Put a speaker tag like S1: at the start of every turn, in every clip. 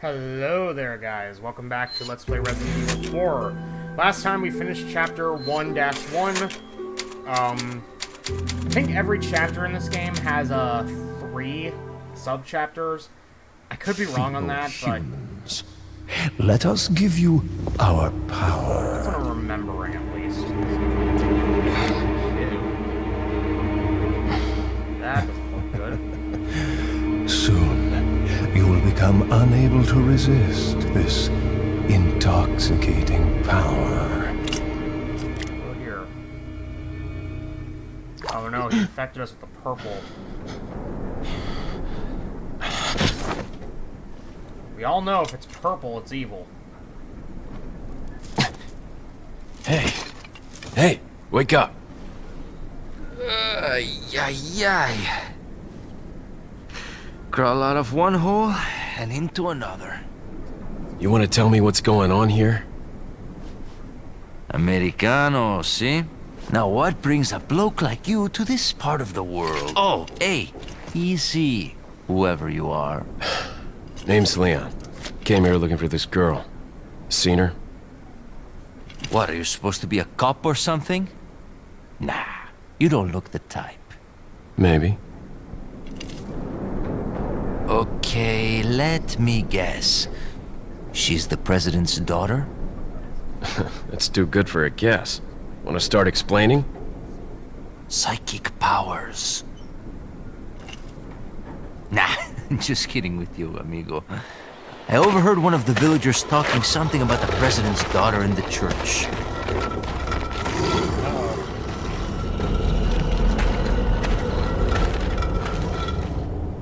S1: Hello there, guys. Welcome back to Let's Play Resident Evil 4. Last time we finished Chapter 1-1. I think every chapter in this game has 3 sub-chapters. I could be wrong on that, but...
S2: Humans, let us give you our power.
S1: That's what I'm remembering, at least. Ew. That doesn't look good.
S2: Soon, you will become unable to resist this intoxicating power.
S1: Go here. Oh no, he infected us with the purple. We all know if it's purple, it's evil.
S3: Hey, wake up.
S4: Crawl out of one hole and into another.
S3: You want to tell me what's going on here?
S4: Americano, see? Now what brings a bloke like you to this part of the world? Oh, hey, easy, whoever you are.
S3: Name's Leon. Came here looking for this girl. Seen her?
S4: What, are you supposed to be a cop or something? Nah, you don't look the type.
S3: Maybe.
S4: Okay, let me guess. She's the president's daughter?
S3: That's too good for a guess. Want to start explaining?
S4: Psychic powers. Nah, just kidding with you, amigo. I overheard one of the villagers talking something about the president's daughter in the church.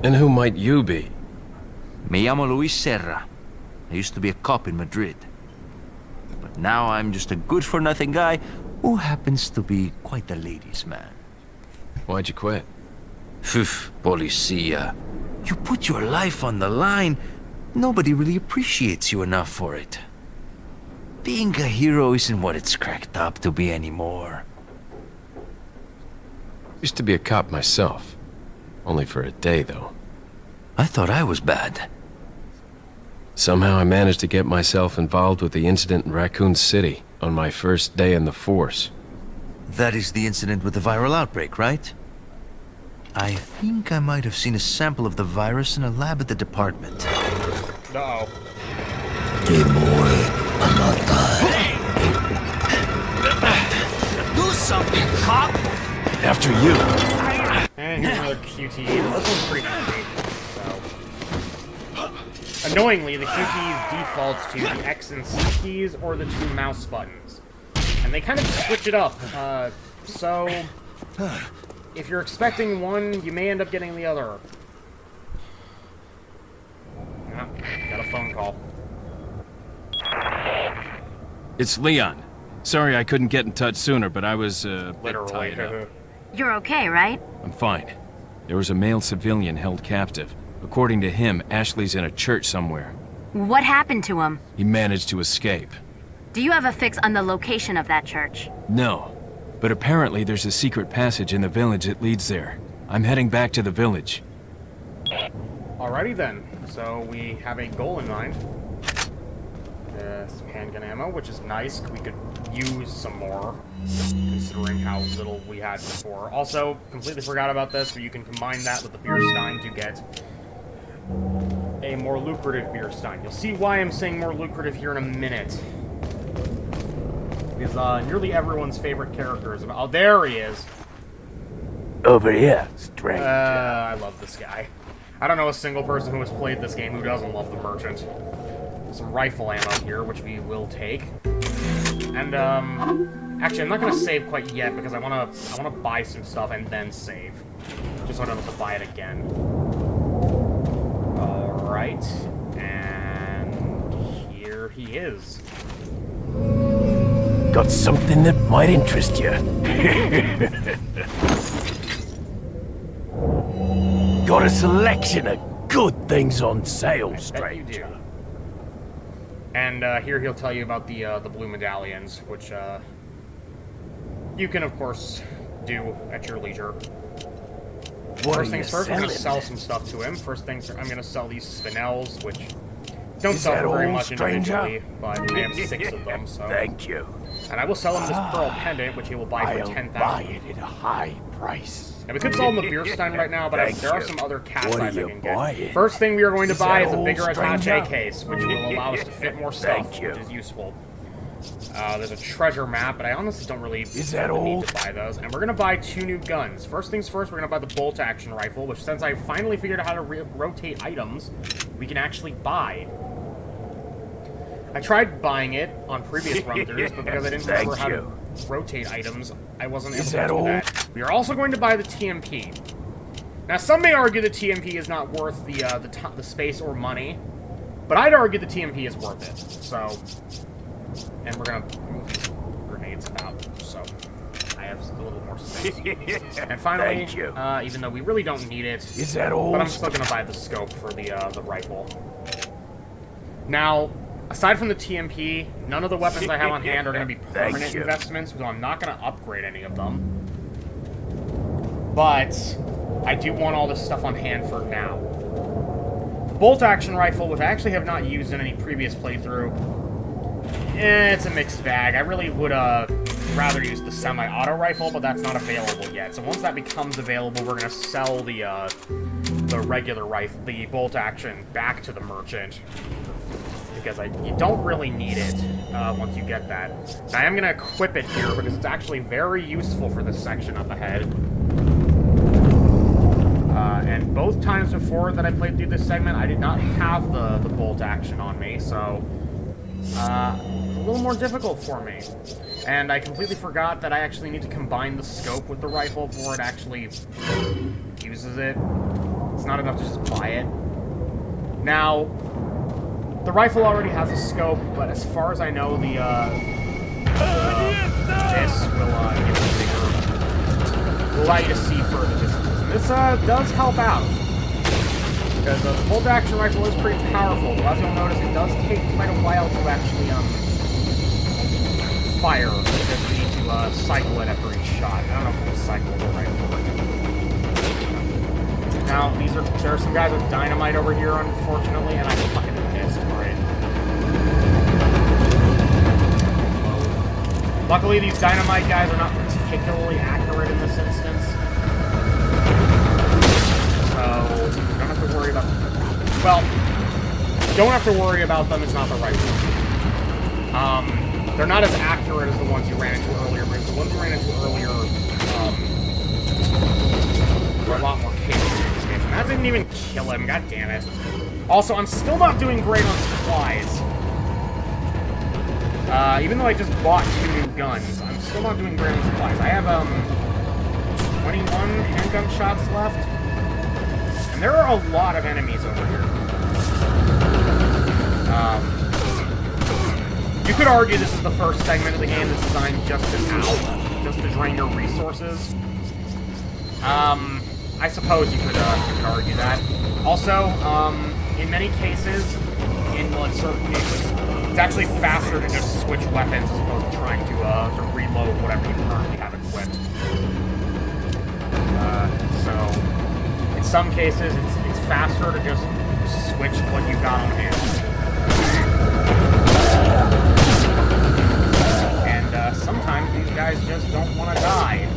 S3: And who might you be?
S4: Me llamo Luis Serra. I used to be a cop in Madrid. But now I'm just a good-for-nothing guy who happens to be quite the ladies' man.
S3: Why'd you quit?
S4: Phew, policia. You put your life on the line. Nobody really appreciates you enough for it. Being a hero isn't what it's cracked up to be anymore.
S3: Used to be a cop myself. Only for a day, though.
S4: I thought I was bad.
S3: Somehow I managed to get myself involved with the incident in Raccoon City on my first day in the force.
S4: That is the incident with the viral outbreak, right? I think I might have seen a sample of the virus in a lab at the department.
S1: Uh-oh.
S4: Do something, cop!
S3: After you!
S1: And here's another QT. This one's pretty easy, so... Annoyingly, the QTs defaults to the X and C keys or the 2 mouse buttons. And they kind of switch it up, so... If you're expecting one, you may end up getting the other. Oh, got a phone call.
S5: It's Leon. Sorry I couldn't get in touch sooner, but I was, a bit
S1: Literally.
S5: tied up.
S6: You're okay, right?
S5: I'm fine. There was a male civilian held captive. According to him, Ashley's in a church somewhere.
S6: What happened to him?
S5: He managed to escape.
S6: Do you have a fix on the location of that church?
S5: No. But apparently there's a secret passage in the village that leads there. I'm heading back to the village.
S1: Alrighty then. So we have a goal in mind. Some handgun ammo, which is nice. We could use some more, considering how little we had before. Also, completely forgot about this, but you can combine that with the beer stein to get a more lucrative beer stein. You'll see why I'm saying more lucrative here in a minute. Because nearly everyone's favorite character is about... Oh, there he is.
S2: Over here, stranger.
S1: I love this guy. I don't know a single person who has played this game who doesn't love the merchant. Some rifle ammo here, which we will take. And, actually, I'm not gonna save quite yet, because I wanna buy some stuff and then save. Just so I don't have to buy it again. Alright. And here he is.
S2: Got something that might interest you. Got a selection of good things on sale, stranger.
S1: And here he'll tell you about the blue medallions, which you can of course do at your leisure. First things first, I'm going to sell some stuff to him. First things, I'm going to sell these spinels, which Don't
S2: Is
S1: sell
S2: that
S1: for very
S2: all,
S1: much
S2: stranger?
S1: individually, but I have 6 of them, so...
S2: Thank you.
S1: And I will sell him this pearl pendant, which he will buy for
S2: I'll
S1: 10,000.
S2: buy it at a high price.
S1: And we could sell him the beer stein right now, but
S2: Thank
S1: there are
S2: you.
S1: some other cat
S2: What
S1: size
S2: are
S1: I
S2: you
S1: can get.
S2: buying?
S1: First thing we are going to
S2: Is
S1: buy
S2: that
S1: is a
S2: all,
S1: bigger attache
S2: stranger?
S1: case, which will allow us to fit more stuff,
S2: Thank you.
S1: which is useful. There's a treasure map, but I honestly don't really
S2: Is that
S1: feel the need
S2: all?
S1: to buy those. And we're going to buy 2 new guns. First things first, we're going to buy the bolt-action rifle, which since I finally figured out how to rotate items, we can actually buy. I tried buying it on previous run-throughs, but because I didn't remember how to rotate items, I wasn't able
S2: Is
S1: to
S2: that
S1: do
S2: all?
S1: that. We are also going to buy the TMP. Now, some may argue the TMP is not worth the space or money, but I'd argue the TMP is worth it. So, and we're gonna move these grenades about, so I have a little more space. And finally,
S2: Thank you.
S1: even though we really don't need it,
S2: Is that all?
S1: but I'm still gonna buy the scope for the rifle. Now, aside from the TMP, none of the weapons I have on hand are gonna be
S2: Thank
S1: permanent
S2: you.
S1: investments, so I'm not gonna upgrade any of them. But I do want all this stuff on hand for now. Bolt-action rifle, which I actually have not used in any previous playthrough, it's a mixed bag. I really would rather use the semi-auto rifle, but that's not available yet. So once that becomes available, we're gonna sell the regular rifle, the bolt-action, back to the merchant, because you don't really need it once you get that. Now, I am gonna equip it here because it's actually very useful for this section up ahead. And both times before that I played through this segment, I did not have the bolt action on me, so it's a little more difficult for me. And I completely forgot that I actually need to combine the scope with the rifle before it actually uses it. It's not enough to just buy it. Now, the rifle already has a scope, but as far as I know, this will give you bigger, will allow you to see further distances. This does help out, because the bolt-action rifle is pretty powerful, but as you'll notice, it does take quite a while to actually fire, because we need to cycle it after each shot. I don't know if we'll cycle the rifle. Now, there are some guys with dynamite over here, unfortunately, and I fucking missed, right? Luckily, these dynamite guys are not particularly accurate in this instance. So, don't have to worry about them. Well, don't have to worry about them is not the right word. They're not as accurate as the ones you ran into earlier, because the ones you ran into earlier were a lot more capable in this game. And that didn't even kill him, god damn it. Also, I'm still not doing great on supplies. Even though I just bought 2 new guns, I'm still not doing great on supplies. I have 21 handgun shots left. And there are a lot of enemies over here. You could argue this is the first segment of the game that's designed just to drain your resources. I suppose you could argue that. Also, in many cases, in certain cases, it's actually faster to just switch weapons as opposed to trying to reload whatever you currently have equipped. So, in some cases, it's faster to just switch what you've got on hand. And sometimes these guys just don't want to die.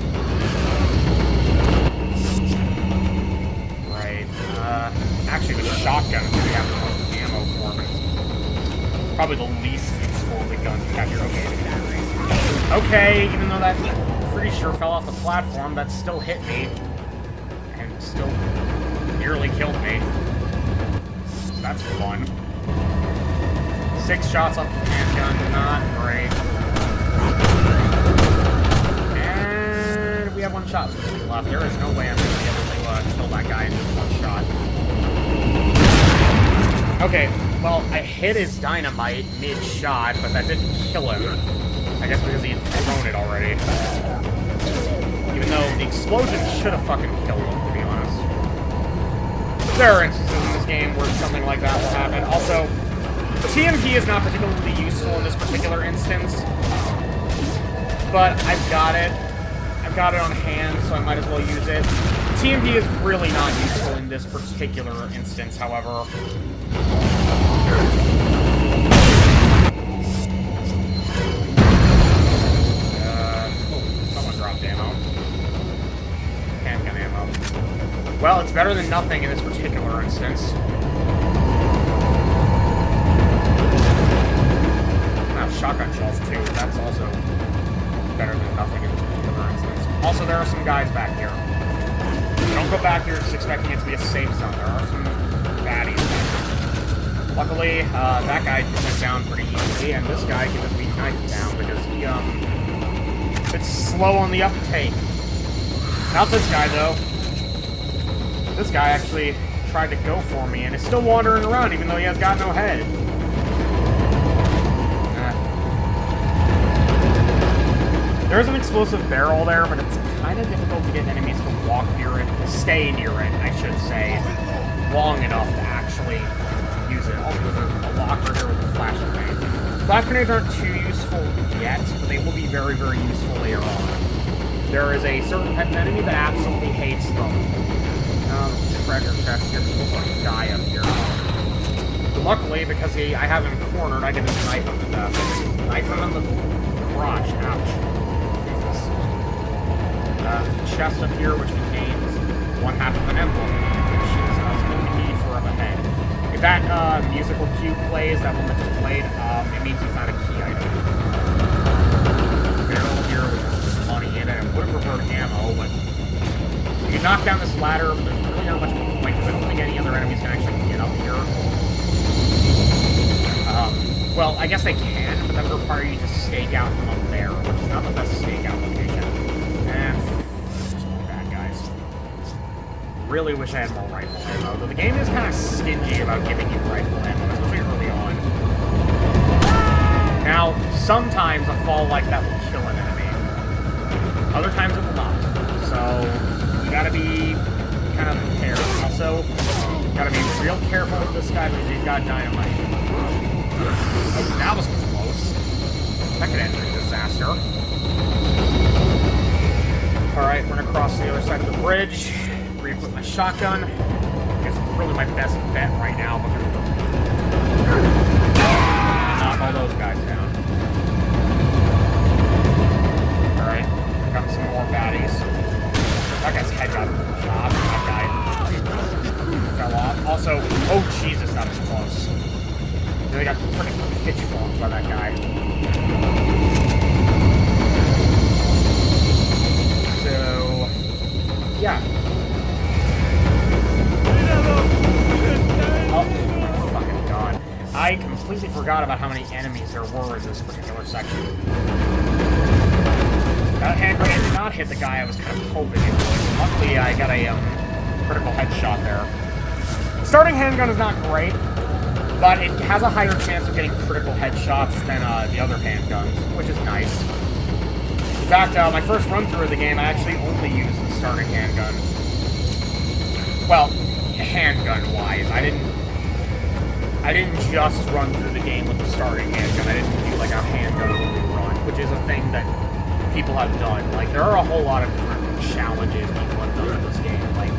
S1: Right. Actually, the shotgun we have the most ammo for, but it's probably the least useful of the guns you have here. Okay, even though that, I'm pretty sure fell off the platform, that still hit me. And still nearly killed me. So that's fun. 6 shots off the handgun, not great. And we have 1 shot left. There is no way I'm going to be able to kill that guy in just 1 shot. Okay, well, I hit his dynamite mid-shot, but that didn't kill him. I guess because he had thrown it already. Even though the explosion should have fucking killed him, to be honest. There are instances in this game where something like that will happen. Also, the TMP is not particularly useful in this particular instance. But I've got it. I've got it on hand, so I might as well use it. TMP is really not useful in this particular instance, however. Better than nothing in this particular instance. Now, shotgun shells too. That's also better than nothing in this particular instance. Also, there are some guys back here. Don't go back here just expecting it to be a safe zone. There are some baddies back here. Luckily, that guy went down pretty easily, and this guy can just be knifed down because he, it's slow on the uptake. Not this guy, though. This guy actually tried to go for me, and is still wandering around, even though he has got no head. There's an explosive barrel there, but it's kind of difficult to get enemies to walk near it, to stay near it, I should say, long enough to actually use it. Also, there's a locker here with a flash grenade. Flash grenades aren't too useful yet, but they will be very, very useful later on. There is a certain type of enemy that absolutely hates them. Treasure chest here, people sort of die up here. But luckily, because I have him cornered, I can just knife him to death. Knife him in the crotch. Ouch. Jesus. Chest up here, which contains one half of an emblem, which is something we need for a head. If that musical cue plays, that one that just played, it means you found a key item. Barrel here with some money in it. I would have preferred ammo, but you can knock down this ladder, but there's really not much point to it. I don't think any other enemies can actually get up here. Well, I guess they can, but that would require you to stake out from up there, which is not the best stakeout location. And just more bad guys. Really wish I had more rifle ammo, though the game is kind of stingy about giving you rifle ammo, especially early on. Now, sometimes a fall like that will kill an enemy. Other times it will not. So, you gotta be kind of prepared. Also, gotta be real careful with this guy because he's got dynamite. Oh, that was close. That could end in a disaster. Alright, we're gonna cross the other side of the bridge. Re-equip my shotgun. I guess it's really my best bet right now because knock all those guys down. Alright, got some more baddies. That guy's head got shot. That guy fell off. Also, oh Jesus, that was close. They got freaking pitchforked by that guy. So, yeah. Oh, fucking god. I completely forgot about how many enemies there were in this particular section. That hand grenade did not hit the guy I was kind of hoping it would. Luckily, I got a critical headshot there. The starting handgun is not great, but it has a higher chance of getting critical headshots than the other handguns, which is nice. In fact, my first run-through of the game, I actually only used the starting handgun. Well, handgun-wise, I didn't just run through the game with the starting handgun. I didn't do like a handgun-only run, which is a thing that people have done. Like, there are a whole lot of different challenges people have done in this game. Like,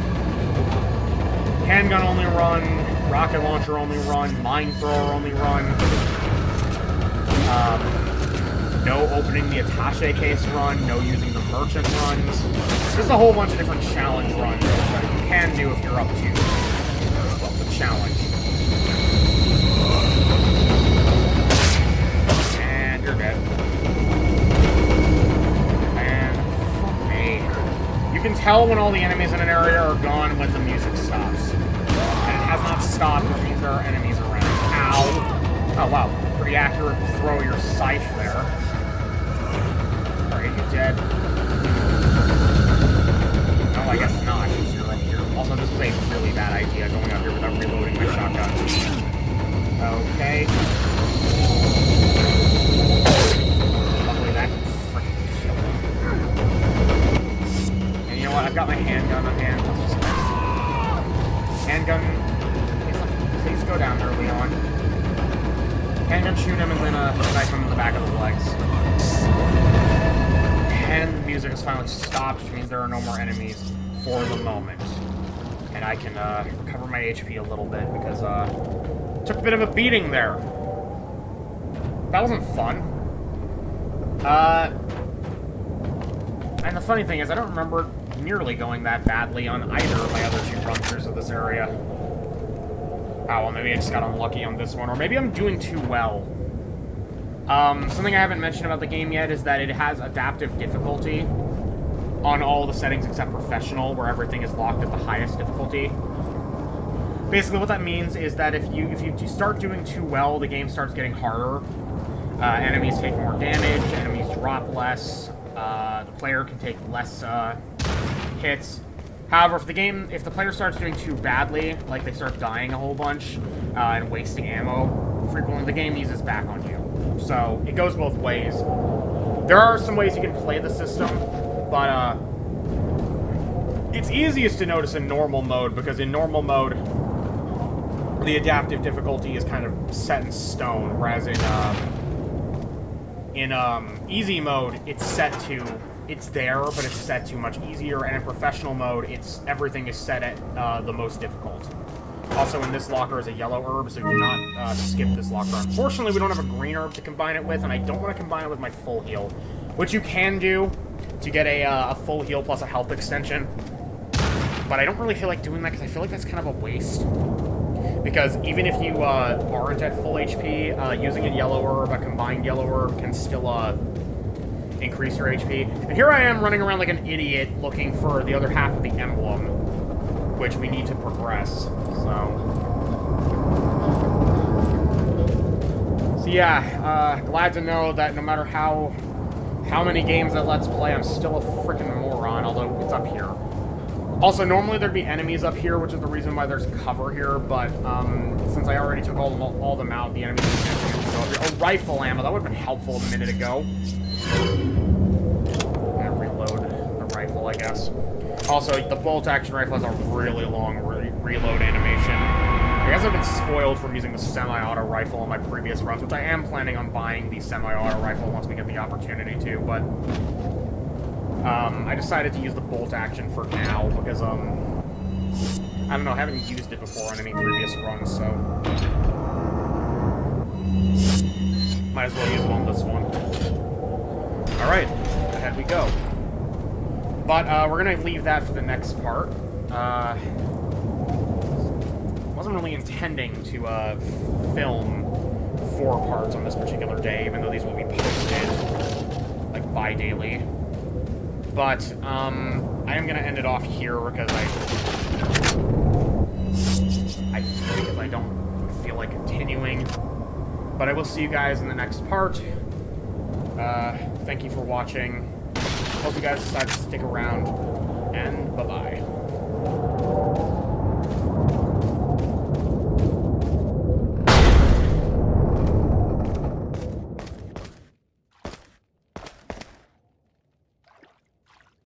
S1: handgun-only run, rocket launcher only run, mine thrower only run, no opening the attaché case run, no using the merchant runs. There's a whole bunch of different challenge runs that you can do if you're up to, well, the challenge. And you're dead. And fuck me. You can tell when all the enemies in an area are gone when the music stops. Has not stopped, which means there are enemies around. Ow! Oh wow, pretty accurate throw your scythe there. Are you dead? No, I guess not, because you're up here. Also, this is a really bad idea, going up here without reloading my shotgun. Okay. Luckily that freaking killed him. And you know what, I've got my handgun on hand. Let's just... Handgun... Please go down there, Leon. Handgun shoot him and then knife him in the back of the legs. And the music has finally stopped, which means there are no more enemies for the moment. And I can recover my HP a little bit because took a bit of a beating there. That wasn't fun. And the funny thing is, I don't remember nearly going that badly on either of my other 2 run-throughs of this area. Oh, well, maybe I just got unlucky on this one, or maybe I'm doing too well. Something I haven't mentioned about the game yet is that it has adaptive difficulty on all the settings except professional, where everything is locked at the highest difficulty. Basically, what that means is that if you start doing too well, the game starts getting harder. Enemies take more damage, enemies drop less, the player can take less hits. However, if the player starts doing too badly, like they start dying a whole bunch and wasting ammo frequently, the game eases back on you. So it goes both ways. There are some ways you can play the system, but it's easiest to notice in normal mode, because in normal mode, the adaptive difficulty is kind of set in stone, whereas in easy mode, it's there, but it's set to much easier, and in professional mode, everything is set at the most difficult. Also, in this locker is a yellow herb, so do not skip this locker. Unfortunately, we don't have a green herb to combine it with, and I don't want to combine it with my full heal, which you can do to get a full heal plus a health extension. But I don't really feel like doing that, because I feel like that's kind of a waste. Because even if you aren't at full HP, using a yellow herb, a combined yellow herb, can still increase your HP. And here I am running around like an idiot looking for the other half of the emblem, which we need to progress. So yeah, glad to know that no matter how many games that Let's Play, I'm still a freaking moron, although it's up here. Also, normally there'd be enemies up here, which is the reason why there's cover here, but since I already took all them out, the enemies can't go up here. Oh, rifle ammo, that would have been helpful a minute ago. Yeah, reload the rifle, I guess. Also, the bolt-action rifle has a really long reload animation. I guess I've been spoiled from using the semi-auto rifle in my previous runs, which I am planning on buying the semi-auto rifle once we get the opportunity to, but I decided to use the bolt action for now because, I don't know, I haven't used it before on any previous runs, so might as well use it on this one. Alright, ahead we go. But, we're gonna leave that for the next part. Wasn't really intending to, film 4 parts on this particular day, even though these will be posted, like, bi-daily. But, I am gonna end it off here because I don't feel like continuing. But I will see you guys in the next part. Thank you for watching. Hope you guys decide to stick around, and bye-bye.